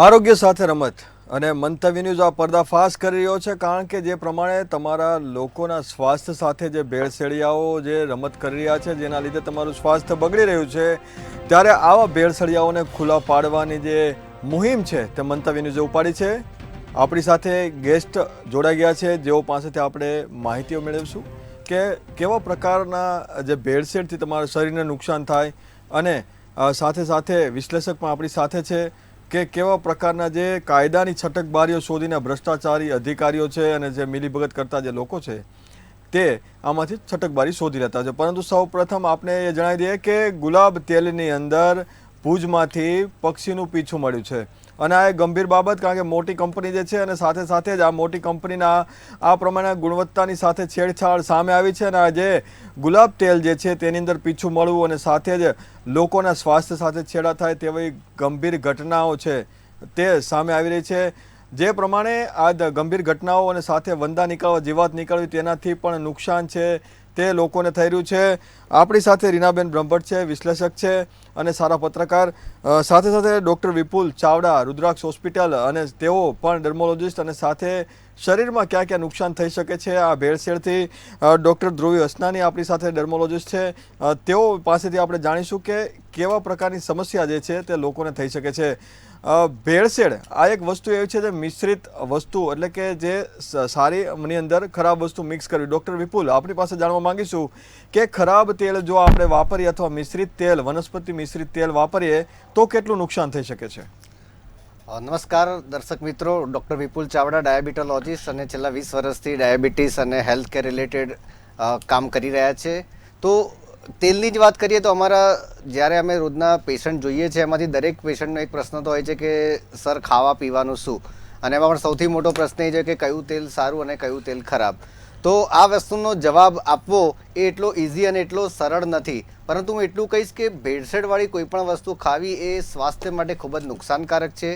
આરોગ્ય સાથે રમત અને મંતવ્ય ન્યૂઝ આ પર્દાફાશ કરી રહ્યો છે, કારણ કે જે પ્રમાણે તમારા લોકોના સ્વાસ્થ્ય સાથે જે ભેળસેળિયાઓ જે રમત કરી રહ્યા છે, જેના લીધે તમારું સ્વાસ્થ્ય બગડી રહ્યું છે, ત્યારે આવા ભેળસેળિયાઓને ખુલ્લા પાડવાની જે મુહિમ છે તે મંતવ્ય ન્યૂઝે ઉપાડી છે. આપણી સાથે ગેસ્ટ જોડાઈ ગયા છે, જેઓ પાસેથી આપણે માહિતીઓ મેળવીશું કે કેવા પ્રકારના જે ભેળસેળથી તમારા શરીરને નુકસાન થાય, અને સાથે સાથે વિશ્લેષક પણ આપણી સાથે છે કે કેવા પ્રકારના જે કાયદાની છટકબારીઓ શોધીને ભ્રષ્ટાચારી અધિકારીઓ છે અને જે મિલીભગત કરતા જે લોકો છે તે આમાંથી છટકબારી શોધી લેતા છે. પરંતુ સૌ પ્રથમ આપણે એ જણાવી દઈએ કે ગુલાબ તેલની અંદર ભુજમાંથી પક્ષીનું પીછું મળ્યું છે, અને આ એક ગંભીર બાબત, કારણ કે મોટી કંપની જે છે અને સાથે સાથે જ આ મોટી કંપનીના આ પ્રમાણે ગુણવત્તાની સાથે છેડછાડ સામે આવી છે, અને આ જે ગુલાબ તેલ જે છે તેની અંદર પીછું મળવું અને સાથે જ લોકોના સ્વાસ્થ્ય સાથે છેડા થાય તેવી ગંભીર ઘટનાઓ છે તે સામે આવી રહી છે. જે પ્રમાણે આ ગંભીર ઘટનાઓ અને સાથે વંદા નીકળવા, જીવાત નીકળવી, તેનાથી પણ નુકસાન છે તે લોકોને થઈ રહ્યું છે. આપણી સાથે રીનાબેન બ્રહ્મભટ્ટ છે, વિશ્લેષક છે અને સારા પત્રકાર, સાથે સાથે ડૉક્ટર વિપુલ ચાવડા, રુદ્રાક્ષ હોસ્પિટલ, અને તેઓ પણ ડર્મોલોજિસ્ટ, અને સાથે શરીરમાં ક્યાં ક્યાં નુકસાન થઈ શકે છે આ ભેળસેળથી. ડૉક્ટર ધ્રુવી અસનાની આપણી સાથે ડર્મોલોજિસ્ટ છે, તેઓ પાસેથી આપણે જાણીશું કે કેવા પ્રકારની સમસ્યા જે છે તે લોકોને થઈ શકે છે. ભેળસેળ આ એક વસ્તુ એવી છે જે મિશ્રિત વસ્તુ, એટલે કે જે સારીની અંદર ખરાબ વસ્તુ મિક્સ કરવી. ડૉક્ટર વિપુલ, આપણી પાસે જાણવા માંગીશું કે ખરાબ તેલ જો આપણે વાપરીએ અથવા મિશ્રિત તેલ, વનસ્પતિ મિશ્રિત તેલ વાપરીએ તો કેટલું નુકસાન થઈ શકે છે? નમસ્કાર દર્શક મિત્રો, ડૉક્ટર વિપુલ ચાવડા, ડાયાબિટોલોજીસ્ટ અને છેલ્લા 20 વર્ષથી ડાયાબિટીસ અને હેલ્થ કેર રિલેટેડ કામ કરી રહ્યા છે. તો તેલની જ વાત કરીએ તો અમારા જ્યારે અમે રોજના પેશન્ટ જોઈએ છીએ, એમાંથી દરેક પેશન્ટનો એક પ્રશ્ન તો હોય છે કે સર ખાવા પીવાનું શું, અને એમાં પણ સૌથી મોટો પ્રશ્ન એ છે કે કયું તેલ સારું અને કયું તેલ ખરાબ. તો આ વસ્તુનો જવાબ આપવો એ એટલો ઇઝી અને એટલો સરળ નથી, પરંતુ હું એટલું કહીશ કે ભેળસેળવાળી કોઈ પણ વસ્તુ ખાવી એ સ્વાસ્થ્ય માટે ખૂબ જ નુકસાનકારક છે.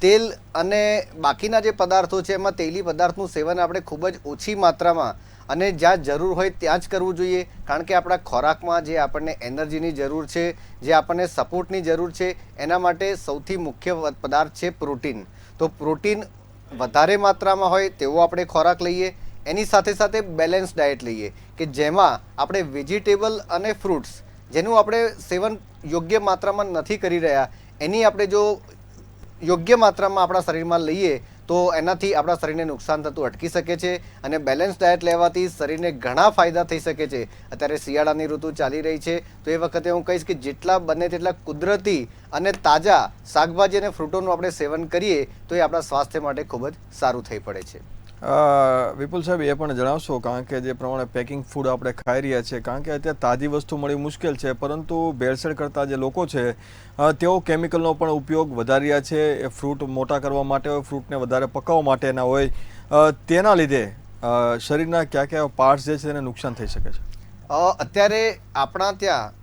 તેલ અને બાકીના જે પદાર્થો છે એમાં તેલી પદાર્થનું સેવન આપણે ખૂબ જ ઓછી માત્રામાં અને જ્યાં જરૂર હોય ત્યાં જ કરવું જોઈએ, કારણ કે આપણા ખોરાકમાં જે આપણને એનર્જીની જરૂર છે, જે આપણને સપોર્ટની જરૂર છે, એના માટે સૌથી મુખ્ય પદાર્થ છે પ્રોટીન. તો પ્રોટીન વધારે માત્રામાં હોય તેવો આપણે ખોરાક લઈએ, એની સાથે સાથે બેલેન્સ ડાયટ લઈએ કે જેમાં આપણે વેજીટેબલ અને ફ્રૂટ્સ જેનું આપણે સેવન યોગ્ય માત્રામાં નથી કરી રહ્યા, એની આપણે જો યોગ્ય માત્રામાં આપણા શરીરમાં લઈએ તો એનાથી આપણા શરીરને નુકસાન થતું અટકી શકે છે, અને બેલેન્સ ડાયટ લેવાથી શરીરને ઘણા ફાયદા થઈ શકે છે. અત્યારે શિયાળાની ઋતુ ચાલી રહી છે, તો એ વખતે હું કહીશ કે જેટલા બને તેટલા કુદરતી અને તાજા શાકભાજી અને ફ્રૂટોનું આપણે સેવન કરીએ તો એ આપણા સ્વાસ્થ્ય માટે ખૂબ જ સારું થઈ પડે છે. વિપુલ સાહેબ, એ પણ જણાવશો, કારણ કે જે પ્રમાણે પેકિંગ ફૂડ આપણે ખાઈ રહ્યા છીએ, કારણ કે અત્યારે તાજી વસ્તુ મળવી મુશ્કેલ છે, પરંતુ ભેળસેળ કરતા જે લોકો છે તેઓ કેમિકલનો પણ ઉપયોગ વધારી રહ્યા છે. એ ફ્રૂટ મોટા કરવા માટે હોય, ફ્રૂટને વધારે પકાવવા માટેના હોય, તેના લીધે શરીરના કયા કયા પાર્ટ્સ જે છે તેને નુકસાન થઈ શકે છે. અત્યારે આપણા ત્યાં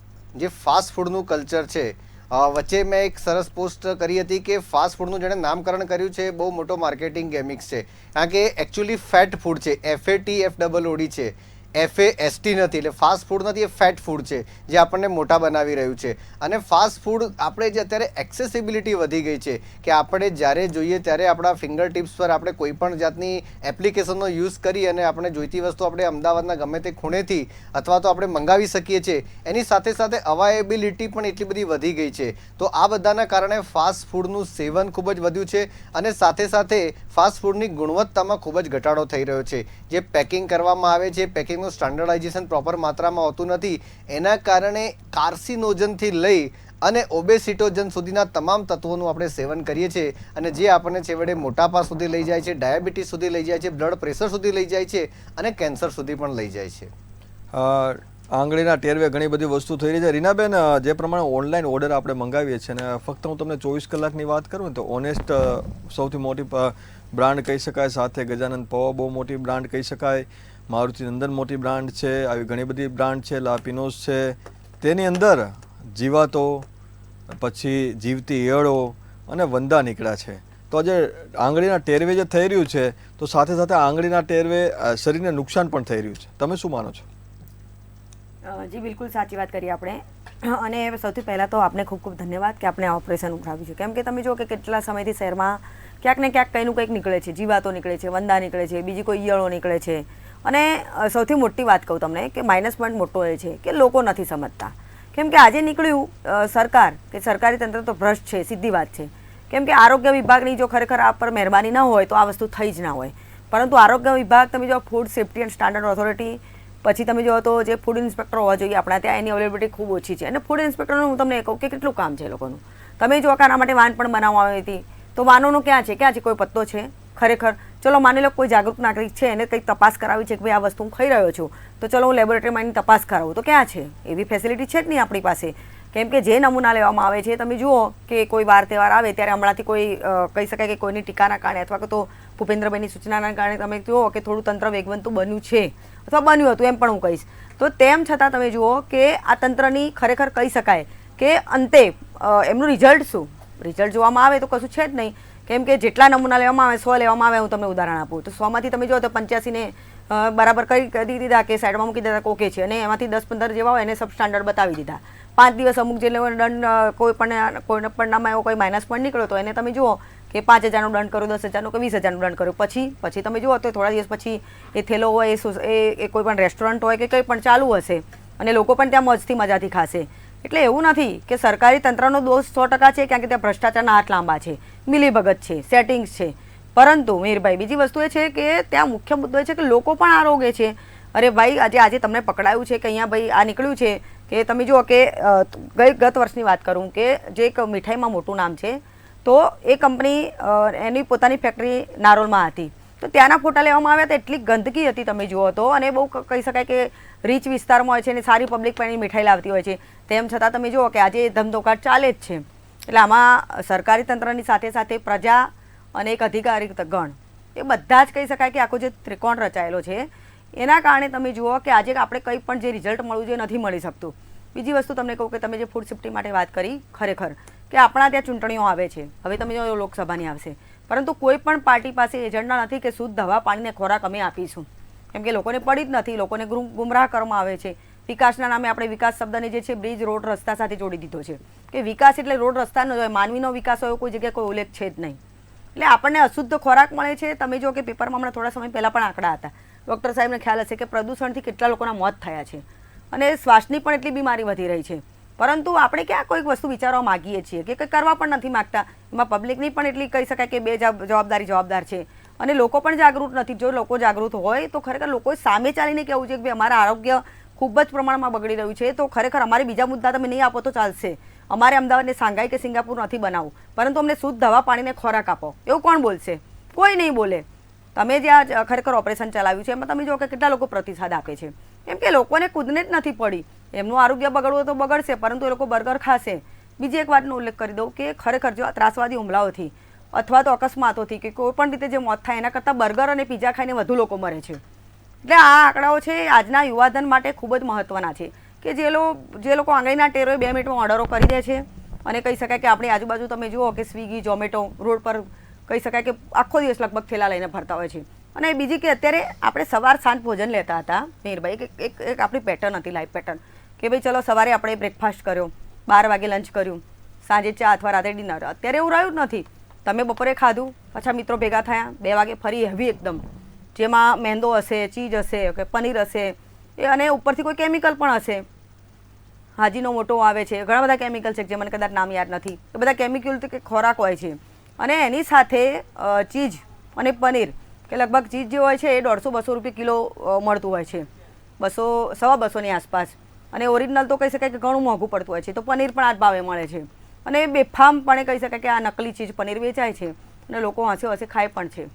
જે ફાસ્ટ ફૂડનું કલ્ચર છે, વચ્ચે મેં એક સરસ પોસ્ટ કરી હતી કે ફાસ્ટ ફૂડનું જેણે નામકરણ કર્યું છે બહુ મોટો માર્કેટિંગ ગેમિક્સ છે, કારણ કે એકચ્યુઅલી ફેટ ફૂડ છે, FATFOOD છે, FAST નથી, એટલે ફાસ્ટ ફૂડ નથી, એ ફેટ ફૂડ છે જે આપણને મોટા બનાવી રહ્યું છે. અને ફાસ્ટ ફૂડ આપણે જે અત્યારે એક્સેસિબિલિટી વધી ગઈ છે કે આપણે જ્યારે જોઈએ ત્યારે આપણા ફિંગર ટિપ્સ પર આપણે કોઈ પણ જાતની એપ્લિકેશનનો યુઝ કરી અને આપણે જોઈતી વસ્તુ આપણે અમદાવાદના ગમે તે ખૂણેથી અથવા તો આપણે મંગાવી શકીએ છીએ. એની સાથે સાથે અવાયબિલિટી પણ એટલી બધી વધી ગઈ છે. તો આ બધાના કારણે ફાસ્ટ ફૂડનું સેવન ખૂબ જ વધ્યું છે, અને સાથે સાથે ફાસ્ટ ફૂડની ગુણવત્તામાં ખૂબ જ ઘટાડો થઈ રહ્યો છે. જે પેકિંગ કરવામાં આવે છે, પેકિંગનું સ્ટાન્ડર્ડાઇઝેશન પ્રોપર માત્રામાં હોતું નથી, એના કારણે કાર્સિનોજનથી લઈ અને ઓબેસિટોજન સુધીના તમામ તત્વોનું આપણે સેવન કરીએ છીએ, અને જે આપણને છેવટે મોટાપા સુધી લઈ જાય છે, ડાયાબિટીસ સુધી લઈ જાય છે, બ્લડ પ્રેશર સુધી લઈ જાય છે, અને કેન્સર સુધી પણ લઈ જાય છે. આંગળીના ટેરવે ઘણી બધી વસ્તુ થઈ રહી છે. રીનાબેન, જે પ્રમાણે ઓનલાઈન ઓર્ડર આપણે મંગાવીએ છીએ, અને ફક્ત હું તમને 24 કલાકની વાત કરું ને તો ઓનેસ્ટ સૌથી મોટી બ્રાન્ડ કહી શકાય, સાથે ગજાનંદ પૌવા બહુ મોટી બ્રાન્ડ કહી શકાય, મારુતિ નંદન મોટી બ્રાન્ડ છે, આવી ઘણી બધી બ્રાન્ડ છે, લાપિનોસ છે, તેની અંદર જીવાતો, પછી જીવતી ઈયળો અને વંદા નીકળ્યા છે. તો આજે આંગળીના ટેરવે જે થઈ રહ્યું છે, તો સાથે સાથે આંગળીના ટેરવે શરીરને નુકસાન પણ થઈ રહ્યું છે. તમે શું માનો છો? જી બિલકુલ સાચી વાત કરી આપણે. અને સૌથી પહેલાં તો આપને ખૂબ ખૂબ ધન્યવાદ કે આપણે આ ઓપરેશન ઉઠાવ્યું છે. કેમ કે તમે જુઓ કે કેટલા સમયથી શહેરમાં ક્યાંક ને ક્યાંક કંઈનું કંઈક નીકળે છે, જીવાતો નીકળે છે, વંદા નીકળે છે, બીજી કોઈ ઈયળો નીકળે છે. અને સૌથી મોટી વાત કહું તમને કે માઇનસ પોઈન્ટ મોટો એ છે કે લોકો નથી સમજતા. કેમ કે આજે નીકળ્યું સરકાર કે સરકારી તંત્ર તો ભ્રષ્ટ છે, સીધી વાત છે. કેમ કે આરોગ્ય વિભાગની જો ખરેખર આ પર મહેરબાની ન હોય તો આ વસ્તુ થઈ જ ના હોય. પરંતુ આરોગ્ય વિભાગ તમે જો food safety and standard authority, પછી તમે જો તો જે ફૂડ ઇન્સ્પેક્ટર હોવા જોઈએ આપણા ત્યાં, એની અવેલેબિલિટી ખૂબ ઓછી છે. અને ફૂડ ઇન્સ્પેક્ટરનું હું તમને કહું કે કેટલું કામ છે એ લોકોનું. તમે જો આના માટે વાન પણ બનાવવામાં આવી હતી તો વાનોનું ક્યાં છે કોઈ પત્તો છે ખરેખર? ચલો માની લો કોઈ જાગૃત નાગરિક છે, એને કંઈક તપાસ કરાવી છે કે ભાઈ આ વસ્તુ હું ખાઈ રહ્યો છું, તો ચલો હું લેબોરેટરીમાં એની તપાસ કરાવું, તો ક્યાં છે? એવી ફેસિલિટી છે જ નહીં આપણી પાસે. કેમ કે જે નમૂના લેવામાં આવે છે, તમે જુઓ કે કોઈ વાર તહેવાર આવે ત્યારે હમણાંથી કોઈ કહી શકાય કે કોઈની ટીકાના કારણે અથવા તો ભૂપેન્દ્રભાઈની સૂચનાના કારણે તમે જુઓ કે થોડું તંત્ર વેગવંતું બન્યું છે અથવા બન્યું હતું એમ પણ હું કહીશ. તો તેમ છતાં તમે જુઓ કે આ તંત્રની ખરેખર કહી શકાય કે અંતે એમનું રિઝલ્ટ શું? રિઝલ્ટ જોવામાં આવે તો કશું છે જ નહીં. કેમ કે જેટલા નમૂના લેવામાં આવે 100 લેવામાં આવે, હું તમને ઉદાહરણ આપું તો 100માંથી તમે જો તો 85ને બરાબર કરી દીધા કે સાઈડમાં મૂકી દીધા ઓકે છે, અને એમાંથી 10-15 જેવા હોય એને સબ સ્ટાન્ડર્ડ બતાવી દીધા. 5 દિવસ અમુક જે દંડ કોઈને પણ નામાં એવો કોઈ માઇનસ પોઈન્ટ નીકળ્યો તો એને તમે જુઓ કે 5,000નો દંડ કર્યો, 10,000નો કે 20,000નો દંડ કર્યો. પછી તમે જુઓ તો થોડા દિવસ પછી એ થેલો હોય એ કોઈ પણ રેસ્ટોરન્ટ હોય કે કંઈ પણ ચાલુ હશે અને લોકો પણ ત્યાં મોજથી મજાથી ખાશે. એટલે એવું નથી કે સરકારી તંત્રનો દોષ 100% છે, કારણ કે ત્યાં ભ્રષ્ટાચારના હાથ લાંબા છે, મિલીભગત છે, સેટિંગ્સ છે. પરંતુ મીરભાઈ બીજી વસ્તુ એ છે કે ત્યાં મુખ્ય મુદ્દો એ છે કે લોકો પણ આરોગ્ય છે. અરે ભાઈ આજે તમને પકડાયું છે કે અહીંયા ભાઈ આ નીકળ્યું છે કે તમે જુઓ કે ગત વર્ષની વાત કરું કે જે એક મીઠાઈમાં મોટું નામ છે, તો એ કંપની એની પોતાની ફેક્ટરી નારોલમાં હતી, તો ત્યાંના ફોટા લેવામાં આવ્યા તો એટલી ગંદકી હતી તમે જુઓ તો, અને બહુ કહી શકાય કે રીચ વિસ્તારમાં હોય છે અને સારી પબ્લિક પણ એની મીઠાઈ લાવતી હોય છે. તેમ છતાં તમે જુઓ કે આજે ધમધોકાટ ચાલે જ છે. એટલે આમાં સરકારી તંત્રની સાથે સાથે પ્રજા અને એક અધિકારી ગણ એ બધા જ કહી શકાય કે આખો જે ત્રિકોણ રચાયેલો છે, એના કારણે તમે જુઓ કે આજે આપણે કંઈ પણ જે રિઝલ્ટ મળવું જોઈએ નથી મળી શકતું. બીજી વસ્તુ તમને કહું કે તમે જે ફૂડ સેફ્ટી માટે વાત કરી, ખરેખર કે આપણા ત્યાં ચૂંટણીઓ આવે છે, હવે તમે જો લોકસભાની આવશે, પરંતુ કોઈ પણ પાર્ટી પાસે એજન્ડા નથી કે શુદ્ધ હવા પાણીને ખોરાક અમે આપીશું. કેમ કે લોકોને પડી જ નથી, લોકોને ગુમરાહ કરવામાં આવે છે. વિકાસના નામે આપણે વિકાસ શબ્દને જે છે બ્રિજ, રોડ, રસ્તા સાથે જોડી દીધો છે કે વિકાસ એટલે રોડ રસ્તા ન હોય, માનવીનો વિકાસ હોય કોઈ જગ્યાએ કોઈ ઉલ્લેખ છે જ નહીં. એટલે આપણને અશુદ્ધ ખોરાક મળે છે. તમે જો કે પેપરમાં હમણાં થોડા સમય પહેલાં પણ આંકડા હતા, ડૉક્ટર સાહેબને ખ્યાલ હશે કે પ્રદૂષણથી કેટલા લોકોના મોત થયા છે અને શ્વાસની પણ એટલી બીમારી વધી રહી છે. પરંતુ આપણે ક્યાં કોઈક વસ્તુ વિચારવા માગીએ છીએ કે કંઈ કરવા પણ નથી માગતા. એમાં પબ્લિકની પણ એટલી કહી શકાય કે બે જવાબદાર છે અને લોકો પણ જાગૃત નથી. જો લોકો જાગૃત હોય તો ખરેખર લોકોએ સામે ચાલીને કહેવું છે કે ભાઈ અમારા આરોગ્ય ખૂબ જ પ્રમાણમાં બગડી રહ્યું છે, તો ખરેખર અમારે બીજા મુદ્દા તમે નહીં આપો તો ચાલશે, અમારે અમદાવાદને શાંઘાઈ કે સિંગાપુર નથી બનાવવું, પરંતુ અમને શુદ્ધ હવા પાણીને ખોરાક આપો. એવું કોણ બોલશે? કોઈ નહીં બોલે. તમે જે આ ખરેખર ઓપરેશન ચલાવ્યું છે એમાં તમે જો કે કેટલા લોકો પ્રતિસાદ આપે છે. કેમ કે લોકોને ખુદને જ નથી પડી. એમનું આરોગ્ય બગડવું તો બગડશે, પરંતુ એ લોકો બર્ગર ખાશે. બીજી એક વાતનો ઉલ્લેખ કરી દઉં કે ખરેખર જો ત્રાસવાદી હુમલાઓથી અથવા તો અકસ્માતોથી કે કોઈ પણ રીતે જે મોત થાય એના કરતાં બર્ગર અને પીઝા ખાઈને વધુ લોકો મરે છે. એટલે આ આંકડાઓ છે આજના યુવાધન માટે ખૂબ જ મહત્ત્વના છે કે જે લોકો આંગળીના ટેરોએ 2 મિનિટમાં ઓર્ડરો કરી દે છે. અને કહી શકાય કે આપણી આજુબાજુ તમે જુઓ કે સ્વિગી, ઝોમેટો રોડ પર કહી શકાય કે આખો દિવસ લગભગ થેલા લઈને ફરતા હોય છે. અને બીજી કે અત્યારે આપણે સવાર સાંજ ભોજન લેતા હતા મીરભાઈ, એક આપણી પેટર્ન હતી, લાઈફ પેટર્ન કે ભાઈ ચલો સવારે આપણે બ્રેકફાસ્ટ કર્યો, 12 વાગે લંચ કર્યું, સાંજે ચા અથવા રાત્રે ડિનર. અત્યારે એવું રહ્યું જ નથી. તમે બપોરે ખાધું, પાછા મિત્રો ભેગા થયા, 2 વાગે ફરી હેવી એકદમ, જેમાં મેંદો હશે, ચીઝ હશે કે પનીર હશે, અને ઉપરથી કોઈ કેમિકલ પણ હશે. હાજીનો મોટો આવે છે, ઘણા બધા કેમિકલ છે જે મને કદાચ નામ યાદ નથી. એ બધા કેમિકલ ખોરાક હોય છે. અને એની સાથે ચીઝ અને પનીર કે લગભગ ચીઝ જે હોય છે એ 150-200 રૂપિયા કિલો મળતું હોય છે, 200-250ની આસપાસ. અને ઓરિજિનલ તો કહી શકાય કે ઘણું મોંઘું પડતું હોય છે. તો પનીર પણ આ જ ભાવે મળે છે. અને બેફામપણે કહી શકાય કે આ નકલી ચીજ પનીર વેચાય છે અને લોકો હસે ખાય પણ છે.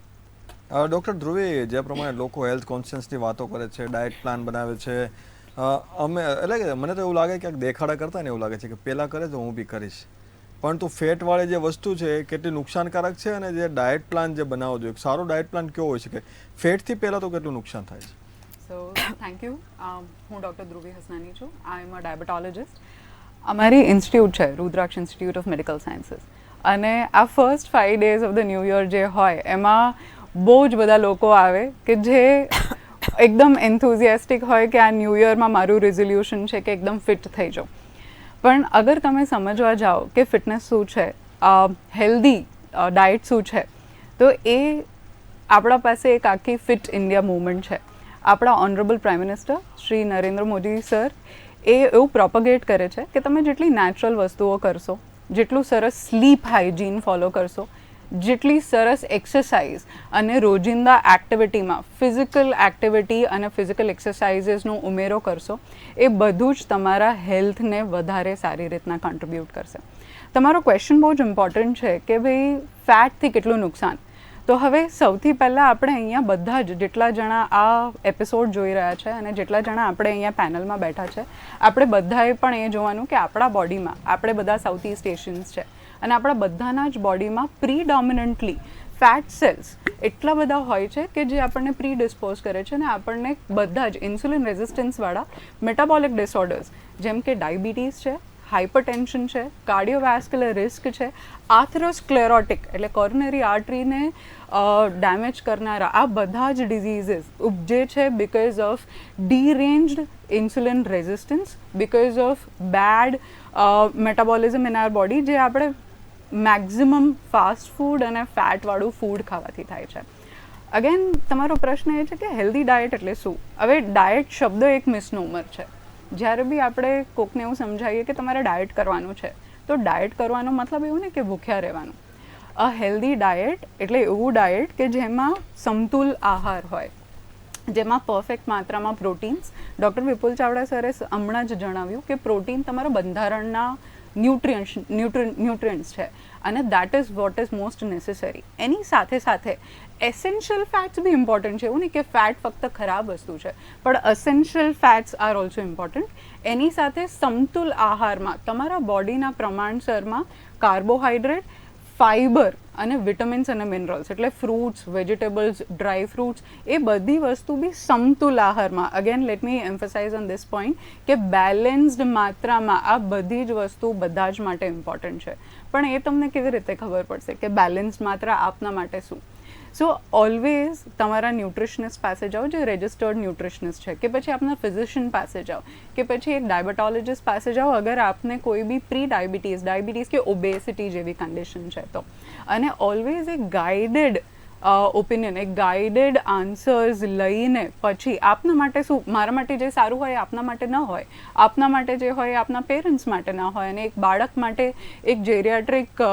ડૉક્ટર ધ્રુવી, જે પ્રમાણે લોકો હેલ્થ કોન્શિયસની વાતો કરે છે, ડાયટ પ્લાન બનાવે છે, એટલે કે મને તો એવું લાગે કે દેખાડા કરતા ને એવું લાગે છે કે પહેલાં કરે તો હું બી કરીશ. પરંતુ ફેટવાળી જે વસ્તુ છે એ કેટલી નુકસાનકારક છે, અને જે ડાયટ પ્લાન જે બનાવવો જોઈએ, સારો ડાયટ પ્લાન કેવો હોઈ શકે, ફેટથી પહેલાં તો કેટલું નુકસાન થાય છે? So thank you. હું ડૉક્ટર ધ્રુવી હસનાની છું. આઈ એમ અ ડાયાબિટોલોજિસ્ટ. અમારી ઇન્સ્ટિટ્યૂટ છે રુદ્રાક્ષ ઇન્સ્ટિટ્યૂટ ઓફ મેડિકલ સાયન્સીસ, અને આ first 5 days of the new year જે હોય એમાં બહુ જ બધા લોકો આવે કે જે એકદમ એન્થુઝિયાસ્ટિક હોય કે આ ન્યૂ યરમાં મારું રિઝોલ્યુશન છે કે એકદમ ફિટ થઈ જાઉં. પણ અગર તમે સમજવા જાઓ કે ફિટનેસ શું છે, હેલ્ધી ડાયટ શું છે, તો એ આપણા પાસે એક આખી ફિટ ઇન્ડિયા મૂવમેન્ટ છે. આપણા honourable prime minister Shri Narendra Modi sir એ એવું પ્રોપગેટ કરે છે કે તમે જેટલી નેચરલ વસ્તુઓ કરશો, જેટલું સરસ સ્લીપ હાઇજીન ફોલો કરશો, જેટલી સરસ એક્સરસાઇઝ અને રોજિંદા એક્ટિવિટીમાં ફિઝિકલ એક્ટિવિટી અને ફિઝિકલ એક્સરસાઇઝીસનો ઉમેરો કરશો, એ બધું જ તમારા હેલ્થને વધારે સારી રીતના કન્ટ્રીબ્યુટ કરશે. તમારો ક્વેશ્ચન બહુ જ ઇમ્પોર્ટન્ટ છે કે ભાઈ ફેટથી કેટલું નુકસાન. તો હવે સૌથી પહેલાં આપણે અહીંયા બધા જ જેટલા જણા આ એપિસોડ જોઈ રહ્યા છે અને જેટલા જણા આપણે અહીંયા પેનલમાં બેઠા છે, આપણે બધાએ પણ એ જોવાનું કે આપણા બોડીમાં, આપણે બધા સાઉથ ઇસ્ટ એશિયન્સ છે અને આપણા બધાના જ બોડીમાં પ્રીડોમિનન્ટલી ફેટ સેલ્સ એટલા બધા હોય છે કે જે આપણને પ્રીડિસ્પોઝ કરે છે અને આપણને બધા જ ઇન્સ્યુલિન રેઝિસ્ટન્સવાળા મેટાબોલિક ડિસઓર્ડર્સ જેમ કે ડાયાબિટીસ છે, હાઇપરટેન્શન છે, કાર્ડિયોવેસ્ક્યુલર રિસ્ક છે, આથરોસ્ક્લેરોટિક એટલે કોરોનરી આર્ટરીને ડેમેજ કરનારા આ બધા જ ડિઝીઝીસ ઉપજે છે because of deranged insulin resistance, because of bad metabolism in our body, જે આપણે મેક્ઝિમમ ફાસ્ટ ફૂડ અને ફેટવાળું ફૂડ ખાવાથી થાય છે. અગેન તમારો પ્રશ્ન એ છે કે હેલ્ધી ડાયટ એટલે શું? હવે ડાયટ શબ્દ એક મિસનોમર છે. જ્યારે બી આપણે કોકને એવું સમજાવીએ કે તમારે ડાયટ કરવાનું છે, તો ડાયટ કરવાનો મતલબ એવું ને કે ભૂખ્યા રહેવાનું. અ હેલ્ધી ડાયટ એટલે એવું ડાયટ કે જેમાં સમતુલ આહાર હોય, જેમાં પરફેક્ટ માત્રામાં પ્રોટીન્સ. ડૉક્ટર વિપુલ ચાવડા સરે હમણાં જ જણાવ્યું કે પ્રોટીન તમારા બંધારણના ન્યુટ્રિયન્ટ્સ છે અને that is what is most necessary. એની સાથે સાથે એસેન્શિયલ ફેટ્સ બી ઇમ્પોર્ટન્ટ છે. એવું નહીં કે ફેટ ફક્ત ખરાબ વસ્તુ છે, પણ essential fats are also important. એની સાથે સમતુલ આહારમાં તમારા બોડીના પ્રમાણસરમાં કાર્બોહાઈડ્રેટ, ફાઈબર અને વિટામિન્સ અને મિનરલ્સ એટલે ફ્રૂટ્સ, વેજીટેબલ્સ, ડ્રાય ફ્રૂટ્સ, એ બધી વસ્તુ બી સમતુલ આહારમાં. Again let me emphasise on this point કે બેલેન્સ્ડ માત્રામાં આ બધી જ વસ્તુ બધા જ માટે ઇમ્પોર્ટન્ટ છે. પણ એ તમને કેવી રીતે ખબર પડશે કે બેલેન્સ્ડ માત્રા આપના માટે શું? સો ઓલવેઝ તમારા ન્યુટ્રિશનિસ્ટ પાસે જાઓ જે રજિસ્ટર્ડ ન્યુટ્રિશનિસ્ટ છે, કે પછી આપના ફિઝિશિયન પાસે જાઓ, કે પછી એક ડાયાબિટોલોજિસ્ટ પાસે જાઓ અગર આપને કોઈ બી પ્રી ડાયાબિટીસ કે ઓબેસિટી જેવી કન્ડિશન છે તો. અને ઓલવેઝ એક ગાઈડેડ ઓપિનિયન, એક ગાઈડેડ આન્સર્સ લઈને પછી આપના માટે શું, મારા માટે જે સારું હોય આપના માટે ન હોય, આપના માટે જે હોય આપના પેરેન્ટ્સ માટે ના હોય, અને એક બાળક માટે, એક જેરિયાટ્રિક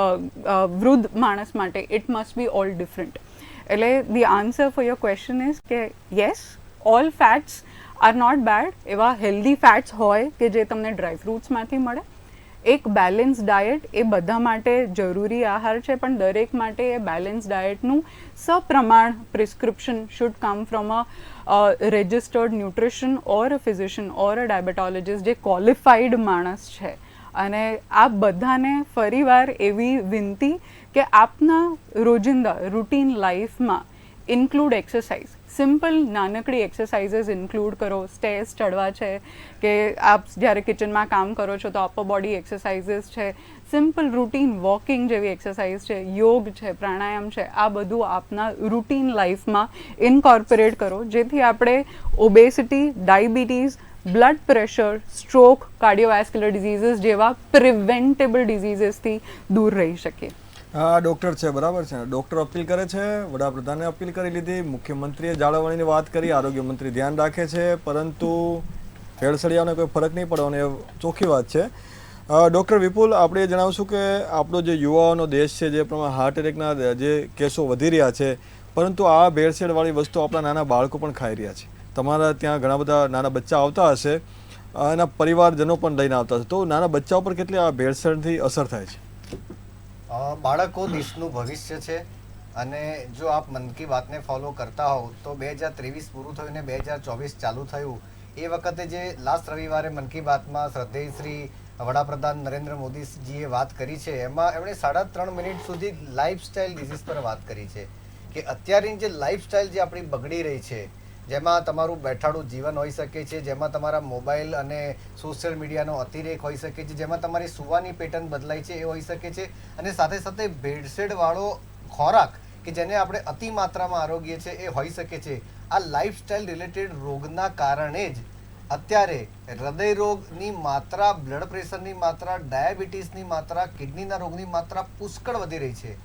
વૃદ્ધ માણસ માટે it must be all different. એટલે the answer for your question is કે yes, all fats are not bad. એવા હેલ્ધી ફેટ્સ હોય કે જે તમને ડ્રાયફ્રૂટ્સમાંથી મળે. એક બેલેન્સ ડાયટ એ બધા માટે જરૂરી આહાર છે, પણ દરેક માટે એ બેલેન્સ ડાયટનું સપ્રમાણ prescription should come from a registered nutrition or a physician or a diabetologist જે ક્વોલિફાઈડ માણસ છે. અને આ બધાને ફરીવાર એવી વિનંતી કે આપના રોજિંદા રૂટીન લાઈફમાં ઇન્ક્લુડ એક્સરસાઇઝ. સિમ્પલ નાનકડી એક્સરસાઇઝીસ ઇન્ક્લુડ કરો. સ્ટેર્સ ચડવા છે કે આપ જ્યારે કિચનમાં કામ કરો છો તો અપર બોડી એક્સરસાઇઝીસ છે, સિમ્પલ રૂટીન વોકિંગ જેવી એક્સરસાઇઝ છે, યોગ છે, પ્રાણાયામ છે, આ બધું આપના રૂટીન લાઈફમાં ઇન્કોર્પોરેટ કરો, જેથી આપણે obesity, diabetes, blood pressure, stroke, cardiovascular diseases જેવા પ્રિવેન્ટેબલ ડિઝીઝીસથી દૂર રહી શકીએ. હા, ડૉક્ટર છે, બરાબર છે. ડૉક્ટર અપીલ કરે છે, વડાપ્રધાને અપીલ કરી લીધી, મુખ્યમંત્રીએ જાળવણીની વાત કરી, આરોગ્ય મંત્રી ધ્યાન રાખે છે, પરંતુ ભેળસળિયાઓને કોઈ ફરક નહીં પડવાનો એ ચોખ્ખી વાત છે. ડૉક્ટર વિપુલ, આપણે જણાવશું કે આપણો જે યુવાઓનો દેશ છે, જે પ્રમાણે હાર્ટ એટેકના જે કેસો વધી રહ્યા છે, પરંતુ આ ભેળસેળવાળી વસ્તુ આપણા નાના બાળકો પણ ખાઈ રહ્યા છે. તમારા ત્યાં ઘણા બધા નાના બચ્ચા આવતા હશે, એના પરિવારજનો પણ લઈને આવતા હશે, તો નાના બચ્ચાઓ પર કેટલી આ ભેળસેળથી અસર થાય છે? બાળકો દેશનું ભવિષ્ય છે, અને જો આપ મન કી બાતને ફોલો કરતા હોવ તો 2023 પૂરું થયું ને 2024 ચાલુ થયું. એ વખતે જે લાસ્ટ રવિવારે મન કી બાતમાં શ્રદ્ધેય શ્રી વડાપ્રધાન નરેન્દ્ર મોદીજીએ વાત કરી છે, એમાં એમણે 3.5 મિનિટ સુધી લાઇફસ્ટાઇલ ડિઝીઝ પર વાત કરી છે કે અત્યારની જે લાઇફસ્ટાઇલ જે આપણી બગડી રહી છે, જેમાં તમારું બેઠાડું જીવન હોઈ શકે છે, જેમાં તમારા મોબાઈલ અને સોશિયલ મીડિયાનો અતિરેક હોઈ શકે છે, જેમાં તમારી સુવાની પેટર્ન બદલાય છે એ હોઈ શકે છે, અને સાથે સાથે ભેળસેળવાળો ખોરાક કે જેને આપણે અતિ માત્રામાં આરોગ્ય છે એ હોઈ શકે છે. આ લાઇફસ્ટાઇલ રિલેટેડ રોગના કારણે જ અત્યારે હૃદય રોગની માત્રા, બ્લડ પ્રેશરની માત્રા, ડાયાબિટીસની માત્રા, કિડનીના રોગની માત્રા પુષ્કળ વધી રહી છે.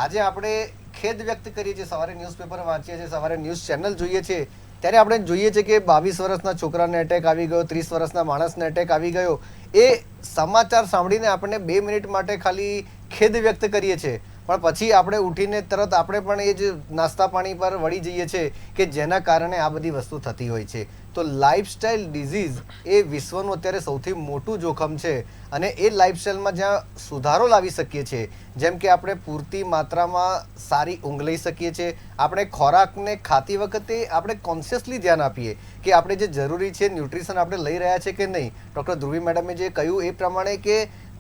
આજે આપણે ખેદ વ્યક્ત કરીએ છીએ, સવારે ન્યૂઝપેપર વાંચીએ છીએ, સવારે ન્યૂઝ ચેનલ જોઈએ છીએ, ત્યારે આપણે જોઈએ છીએ કે 22 વર્ષના છોકરાને એટેક આવી ગયો, 30 વર્ષના માણસને એટેક આવી ગયો. એ સમાચાર સાંભળીને આપણે 2 મિનિટ માટે ખાલી ખેદ વ્યક્ત કરીએ છીએ, પણ પછી આપણે ઉઠીને તરત આપણે પણ એ જ નાસ્તા પાણી પર વળી જઈએ છીએ કે જેના કારણે આ બધી વસ્તુ થતી હોય છે. તો લાઇફસ્ટાઇલ ડિઝીઝ એ વિશ્વનું અત્યારે સૌથી મોટું જોખમ છે, અને એ લાઇફસ્ટાઇલમાં જ્યાં સુધારો લાવી શકીએ છીએ, જેમ કે આપણે પૂરતી માત્રામાં સારી ઊંઘ લઈ શકીએ છીએ, આપણે ખોરાકને ખાતી વખતે આપણે કોન્શિયસલી ધ્યાન આપીએ કે આપણે જે જરૂરી છે ન્યુટ્રિશન આપણે લઈ રહ્યા છે કે નહીં. ડૉક્ટર ધ્રુવી મેડમે જે કહ્યું એ પ્રમાણે કે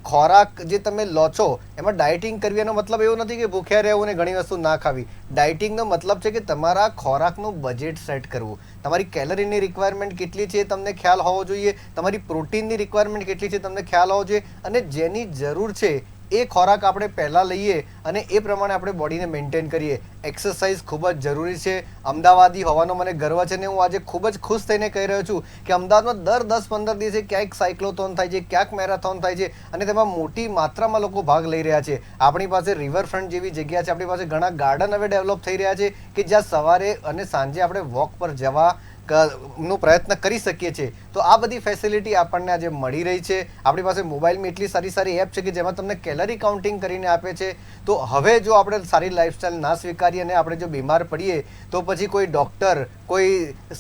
ખોરાક જે તમે લો છો એમાં ડાયટિંગ કરવી એનો મતલબ એવો નથી કે ભૂખ્યા રહેવું ને ઘણી વસ્તુ ના ખાવી. ડાયટિંગનો મતલબ છે કે તમારા ખોરાકનું બજેટ સેટ કરવું, તમારી કેલરીની રિક્વાયરમેન્ટ કેટલી છે તમને ખ્યાલ હોવો જોઈએ, તમારી પ્રોટીનની રિક્વાયરમેન્ટ કેટલી છે તમને ખ્યાલ હોવો જોઈએ, અને જેની જરૂર છે એ ખોરાક આપણે પહેલાં લઈએ અને એ પ્રમાણે આપણે બોડીને મેન્ટેન કરીએ. એક્સરસાઇઝ ખૂબ જ જરૂરી છે. અમદાવાદી હોવાનો મને ગર્વ છે, ને હું આજે ખૂબ જ ખુશ થઈને કહી રહ્યો છું કે અમદાવાદમાં દર 10-15 દિવસે ક્યાંક સાયક્લોથોન થાય છે, ક્યાંક મેરેથોન થાય છે, અને તેમાં મોટી માત્રામાં લોકો ભાગ લઈ રહ્યા છે. આપણી પાસે રિવરફ્રન્ટ જેવી જગ્યા છે, આપણી પાસે ઘણા ગાર્ડન હવે ડેવલપ થઈ રહ્યા છે કે જ્યાં સવારે અને સાંજે આપણે વોક પર જવા નો પ્રયત્ન કરી શકીએ છીએ. તો આ બધી ફેસિલિટી આપણને આજે મળી રહી છે. આપણી પાસે મોબાઈલમાં એટલી સારી સારી એપ છે કે જેમાં તમને કેલરી કાઉન્ટિંગ કરીને આપે છે. તો હવે જો આપણે સારી લાઈફસ્ટાઈલ ના સ્વીકારીએ અને આપણે જો બીમાર પડીએ તો પછી કોઈ ડૉક્ટર, કોઈ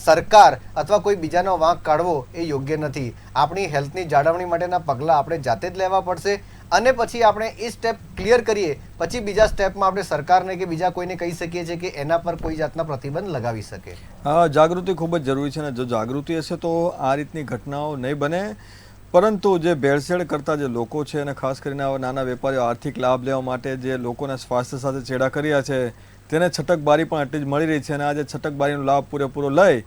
સરકાર અથવા કોઈ બીજાનો વાંક કાઢવો એ યોગ્ય નથી. આપણી હેલ્થની જાળવણી માટેના પગલાં આપણે જાતે જ લેવા પડશે, અને પછી આપણે એ સ્ટેપ ક્લિયર કરીએ પછી બીજા સ્ટેપમાં આપણે સરકારને કે બીજા કોઈને કહી શકીએ છીએ કે એના પર કોઈ જાતના પ્રતિબંધ લગાવી શકે. જાગૃતિ ખૂબ જ જરૂરી છે, અને જો જાગૃતિ હશે તો આ રીતની ઘટનાઓ નહીં બને. પરંતુ જે ભેળસેળ કરતા જે લોકો છે, અને ખાસ કરીને આવા નાના વેપારીઓ આર્થિક લાભ લેવા માટે જે લોકોના સ્વાસ્થ્ય સાથે ચેડા કર્યા છે, તેને છટકબારી પણ એટલી જ મળી રહી છે, અને આજે છટકબારીનો લાભ પૂરેપૂરો લઈ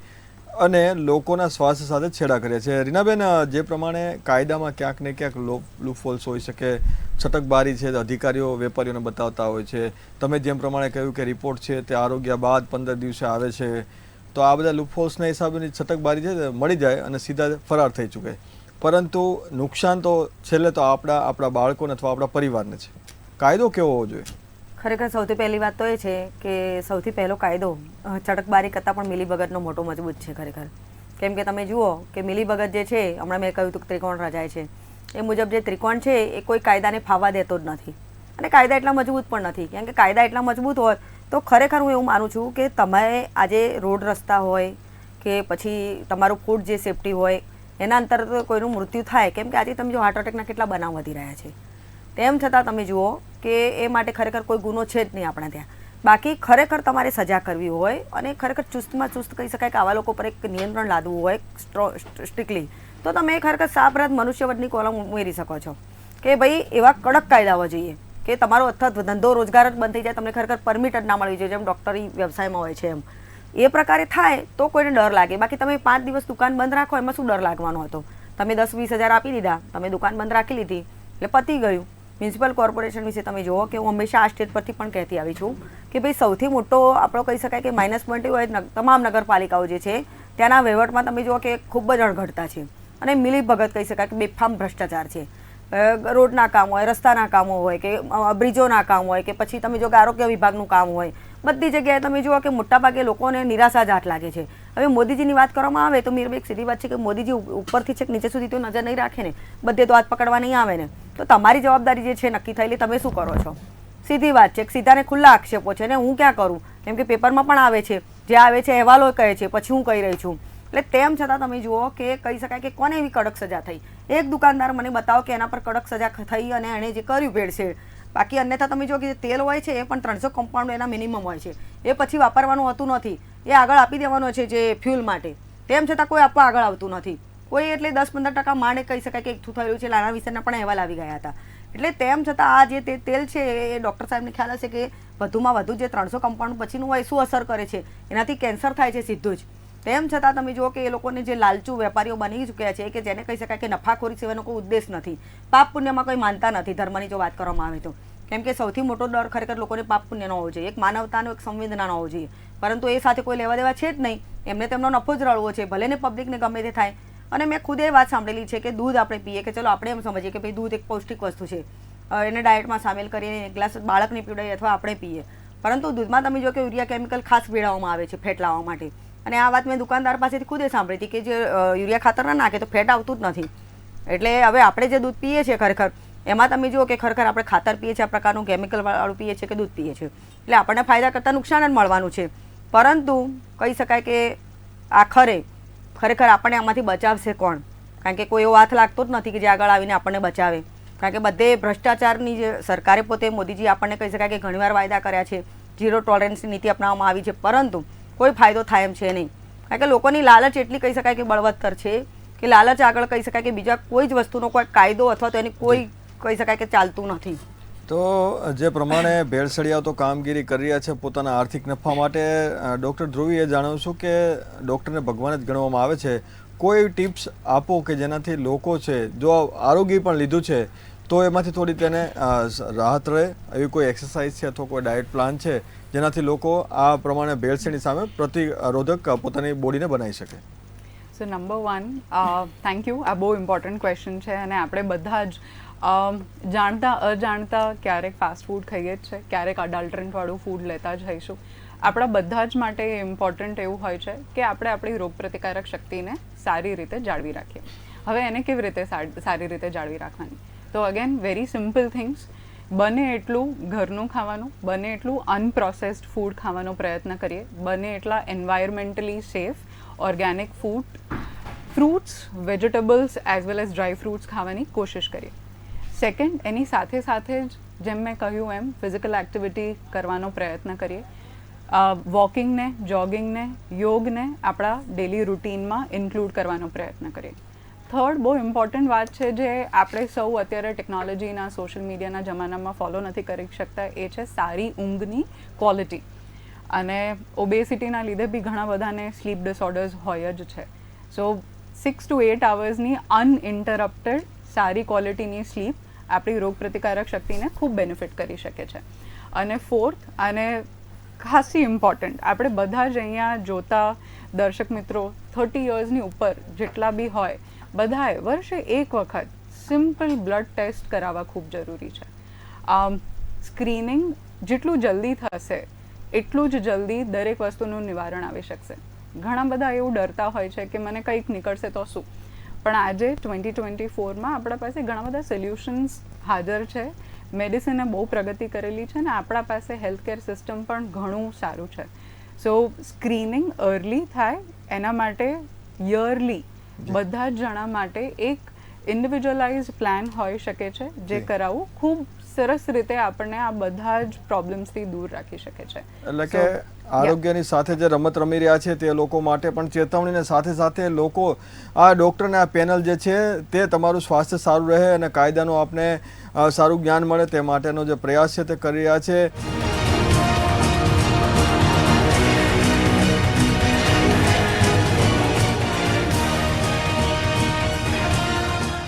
અને લોકોના સ્વાસ્થ્ય સાથે છેડા કરે છે. રીનાબેન, જે પ્રમાણે કાયદામાં ક્યાંક ને ક્યાંક લૂપહોલ્સ હોઈ શકે, છટકબારી છે અધિકારીઓ વેપારીઓને બતાવતા હોય છે, તમે જેમ પ્રમાણે કહ્યું કે રિપોર્ટ છે તે આરોગ્ય બાદ 15 દિવસે આવે છે, તો આ બધા લૂપહોલ્સના હિસાબેની છટકબારી છે મળી જાય અને સીધા ફરાર થઈ ચૂકે. પરંતુ નુકસાન તો છેલ્લે તો આપણા બાળકોને અથવા આપણા પરિવારને છે. કાયદો કેવો હોવો જોઈએ? ખરેખર સૌથી પહેલી વાત તો એ છે કે સૌથી પહેલો કાયદો ચટકબારી કરતાં પણ મિલીભગતનો મોટો મજબૂત છે ખરેખર. કેમ કે તમે જુઓ કે મિલીભગત જે છે, હમણાં મેં કહ્યું હતું કે ત્રિકોણ રચાય છે, એ મુજબ જે ત્રિકોણ છે એ કોઈ કાયદાને ફાવવા દેતો જ નથી, અને કાયદા એટલા મજબૂત પણ નથી. કેમ કે કાયદા એટલા મજબૂત હોત તો ખરેખર હું એવું માનું છું કે તમે આજે રોડ રસ્તા હોય કે પછી તમારું ફૂડ જે સેફટી હોય એના અંતર્ગત કોઈનું મૃત્યુ થાય, કેમ કે આજે તમે જો હાર્ટ એટેકના કેટલા બનાવ વધી રહ્યા છે, તેમ છતાં તમે જુઓ કે એ માટે ખરેખર કોઈ ગુનો છે જ નહીં આપણા ત્યાં. બાકી ખરેખર તમારે સજા કરવી હોય અને ખરેખર ચુસ્તમાં ચુસ્ત કહી શકાય કે આવા લોકો પર એક નિયંત્રણ લાદવું હોય સ્ટ્રિક્ટલી, તો તમે ખરેખર સાપરાધ મનુષ્યવધની કોલમ ઉમેરી શકો છો કે ભાઈ એવા કડક કાયદા હોવા જોઈએ કે તમારો અથવા ધંધો રોજગાર જ બંધ થઈ જાય, તમને ખરેખર પરમિટ જ ના મળવી જોઈએ, જેમ ડૉક્ટરી વ્યવસાયમાં હોય છે એમ. એ પ્રકારે થાય તો કોઈને ડર લાગે. બાકી તમે 5 દિવસ દુકાન બંધ રાખો એમાં શું ડર લાગવાનો હતો? તમે 10-20 હજાર આપી દીધા, તમે દુકાન બંધ રાખી લીધી એટલે પતી ગયું. મ્યુનિસિપલ કોર્પોરેશન વિશે તમે જુઓ કે હું હંમેશા આ સ્ટેજ પરથી પણ કહેતી આવી છું કે ભાઈ સૌથી મોટો આપણો કહી શકાય કે માઇનસ પોઈન્ટ એવો હોય તમામ નગરપાલિકાઓ જે છે ત્યાંના વહીવટમાં તમે જુઓ કે ખૂબ જ અણઘડતા છે અને મિલીભગત કહી શકાય કે બેફામ ભ્રષ્ટાચાર છે. રોડના કામ હોય, રસ્તાના કામો હોય કે બ્રિજોના કામ હોય કે પછી તમે જો કે આરોગ્ય વિભાગનું કામ હોય, બધી જગ્યાએ તમે જુઓ કે મોટાભાગે લોકોને નિરાશા જ હાથ લાગે છે. હવે મોદીજીની વાત કરવામાં આવે તો મીરભાઈ એક સીધી વાત છે કે મોદીજી ઉપરથી છેક નીચે સુધી તો નજર નહીં રાખે ને, બધે તો હાથ પકડવા નહીં આવે ને, તો તમારી જવાબદારી જે છે નક્કી થયેલી તમે શું કરો છો? સીધી વાત છે, સીધાને ખુલ્લા આક્ષેપો છે ને હું ક્યાં કરું, કેમ કે પેપરમાં પણ આવે છે, જે આવે છે અહેવાલો કહે છે, પછી હું કહી રહી છું. એટલે તેમ છતાં તમે જુઓ કે કહી શકાય કે કોને એવી કડક સજા થઈ? એક દુકાનદાર મને બતાવો કે એના પર કડક સજા થઈ અને એણે જે કર્યું ભેળસેળ. બાકી અન્યથા તમે જુઓ કે જે તેલ હોય છે એ પણ 300 કમ્પાઉન્ડ એના મિનિમમ હોય છે, એ પછી વાપરવાનું હોતું નથી, એ આગળ આપી દેવાનો છે જે ફ્યુલ માટે. તેમ છતાં કોઈ આપવા આગળ આવતું નથી કોઈ, એટલે 10-15% માંડ કહી શકાય કે એકઠું થયેલું છે. નાના વિષયના પણ અહેવાલ આવી ગયા હતા. એટલે તેમ છતાં આ જે તેલ છે એ ડૉક્ટર સાહેબને ખ્યાલ હશે કે વધુમાં વધુ જે 300 કમ્પાઉન્ડ પછીનું હોય શું અસર કરે છે, એનાથી કેન્સર થાય છે સીધું જ. તેમ છતાં તમે જુઓ કે એ લોકોને જે લાલચુ વેપારીઓ બની ચૂક્યા છે કે જેને કહી શકાય કે નફાખોરી સિવાયનો કોઈ ઉદ્દેશ નથી, પાપ પુણ્યમાં કોઈ માનતા નથી ધર્મની જો વાત કરવામાં આવે તો. કેમ કે સૌથી મોટો ડર ખરેખર લોકોને પાપ પુણ્યનો હોવો જોઈએ, એક માનવતાનો, એક સંવેદનાનો હોવો જોઈએ, પરંતુ એ સાથે કોઈ લેવા દેવા છે જ નહીં. એમને તેમનો નફો જ રળવો છે, ભલે ને પબ્લિકને ગમે તે થાય. અને મેં ખુદ એ વાત સાંભળેલી છે કે દૂધ આપણે પીએ કે ચલો આપણે એમ સમજીએ કે ભાઈ દૂધ એક પૌષ્ટિક વસ્તુ છે, એને ડાયટમાં સામેલ કરીને એક ગ્લાસ બાળકને પીવડાવીએ અથવા આપણે પીએ, પરંતુ દૂધમાં તમે જો કે યુરિયા કેમિકલ ખાસ ભેળવવામાં આવે છે ફેટ લાવવા માટે. અને આ વાત મેં દુકાનદાર પાસેથી ખુદ એ સાંભળી હતી કે જે યુરિયા ખાતર ના નાખે તો ફેટ આવતું જ નથી. એટલે હવે આપણે જે દૂધ પીએ છીએ ખરેખર એમાં તમે જુઓ કે ખરેખર આપણે ખાતર પીએ છીએ, આ પ્રકારનું કેમિકલ વાળું પીએ છીએ કે દૂધ પીએ છીએ, એટલે આપણને ફાયદા કરતાં નુકસાન જ મળવાનું છે. પરંતુ કહી શકાય કે ખરેખર આપણને આમાંથી બચાવશે કોણ? કારણ કે કોઈ એવો હાથ લાગતો જ નથી કે જે આગળ આવીને આપણને બચાવે. કારણ કે બધે ભ્રષ્ટાચારની જે સરકારે પોતે મોદીજી આપણને કહી શકાય કે ઘણીવાર વાયદા કર્યા છે, ઝીરો ટોલરન્સની નીતિ અપનાવવામાં આવી છે, પરંતુ કોઈ ફાયદો થાય એમ છે નહીં. કારણ કે લોકોની લાલચ એટલી કહી શકાય કે બળવત્તર છે કે લાલચ આગળ કહી શકાય કે બીજા કોઈ જ વસ્તુનો કોઈ કાયદો અથવા તો એની કોઈ કહી શકાય કે ચાલતું નથી. તો જે પ્રમાણે ભેળસેળિયાઓ તો કામગીરી કરી રહ્યા છે પોતાના આર્થિક નફા માટે, ડૉક્ટર ધ્રુવી એ જાણવું છું કે ડૉક્ટરને ભગવાન જ ગણવામાં આવે છે, કોઈ ટિપ્સ આપો કે જેનાથી લોકો છે જો આરોગ્ય પણ લીધું છે તો એમાંથી થોડી તેને રાહત રહે, એવી કોઈ એક્સરસાઇઝ છે અથવા કોઈ ડાયટ પ્લાન છે જેનાથી લોકો આ પ્રમાણે ભેળસેળની સામે પ્રતિરોધક પોતાની બોડીને બનાવી શકે? સો નંબર 1, થેન્ક યુ. આ બહુ ઇમ્પોર્ટન્ટ ક્વેશ્ચન છે અને આપણે બધા જ જાણતા અજાણતા ક્યારેક ફાસ્ટ ફૂડ ખાઈએ જ છે, ક્યારેક અડલ્ટરન્ટવાળું ફૂડ લેતા જ હોઈશું. આપણા બધા જ માટે ઇમ્પોર્ટન્ટ એવું હોય છે કે આપણે આપણી રોગપ્રતિકારક શક્તિને સારી રીતે જાળવી રાખીએ. હવે એને કેવી રીતે સારી રીતે જાળવી રાખવાની? તો અગેન વેરી સિમ્પલ થિંગ્સ. બને એટલું ઘરનું ખાવાનું, બને એટલું અનપ્રોસેસ્ડ ફૂડ ખાવાનો પ્રયત્ન કરીએ, બને એટલા environmentally safe organic fruits, vegetables as well as dry fruits ખાવાની કોશિશ કરીએ. સેકન્ડ, એની સાથે સાથે જ જેમ મેં કહ્યું એમ ફિઝિકલ એક્ટિવિટી કરવાનો પ્રયત્ન કરીએ. વોકિંગને, જોગિંગને, યોગને આપણા ડેલી રૂટીનમાં ઇન્ક્લુડ કરવાનો પ્રયત્ન કરીએ. થર્ડ, બહુ ઇમ્પોર્ટન્ટ વાત છે જે આપણે સૌ અત્યારે ટેકનોલોજીના સોશિયલ મીડિયાના જમાનામાં ફોલો નથી કરી શકતા, એ છે સારી ઊંઘની ક્વોલિટી. અને ઓબેસિટીના લીધે બી ઘણા બધાને સ્લીપ ડિસઓર્ડર્સ હોય જ છે. સો 6 to 8 અવર્સની અનઇન્ટરપ્ટેડ સારી ક્વોલિટીની સ્લીપ આપણી રોગપ્રતિકારક શક્તિને ખૂબ બેનિફિટ કરી શકે છે. અને ફોર્થ, અને ખાસી ઇમ્પોર્ટન્ટ, આપણે બધા જ અહીંયા જોતા દર્શક મિત્રો 30 યર્સની ઉપર જેટલા બી હોય, બધાએ વર્ષે એક વખત સિમ્પલ બ્લડ ટેસ્ટ કરાવવા ખૂબ જરૂરી છે. સ્ક્રીનિંગ જેટલું જલ્દી થશે એટલું જ જલ્દી દરેક વસ્તુનું નિવારણ આવી શકશે. ઘણા બધા એવું ડરતા હોય છે કે મને કંઈક નીકળશે તો શું, પણ આજે 2024માં આપણા પાસે ઘણા બધા સોલ્યુશન્સ હાજર છે. મેડિસિને બહુ પ્રગતિ કરેલી છે અને આપણા પાસે હેલ્થકેર સિસ્ટમ પણ ઘણું સારું છે. સો સ્ક્રીનિંગ અર્લી થાય એના માટે યરલી બધા જ જણા માટે એક ઇન્ડિવિજ્યુઅલાઇઝ પ્લાન હોઈ શકે છે જે કરાવવું ખૂબ સરસ રીતે આપણને આ બધા જ પ્રોબ્લેમ્સથી દૂર રાખી શકે છે. એટલે કે આરોગ્યની સાથે જે રમત રમી રહ્યા છે તે લોકો માટે પણ ચેતવણીને સાથે સાથે લોકો આ ડૉક્ટરને આ પેનલ જે છે તે તમારું સ્વાસ્થ્ય સારું રહે અને કાયદાનું આપને સારું જ્ઞાન મળે તે માટેનો જે પ્રયાસ છે તે કરી રહ્યા છે.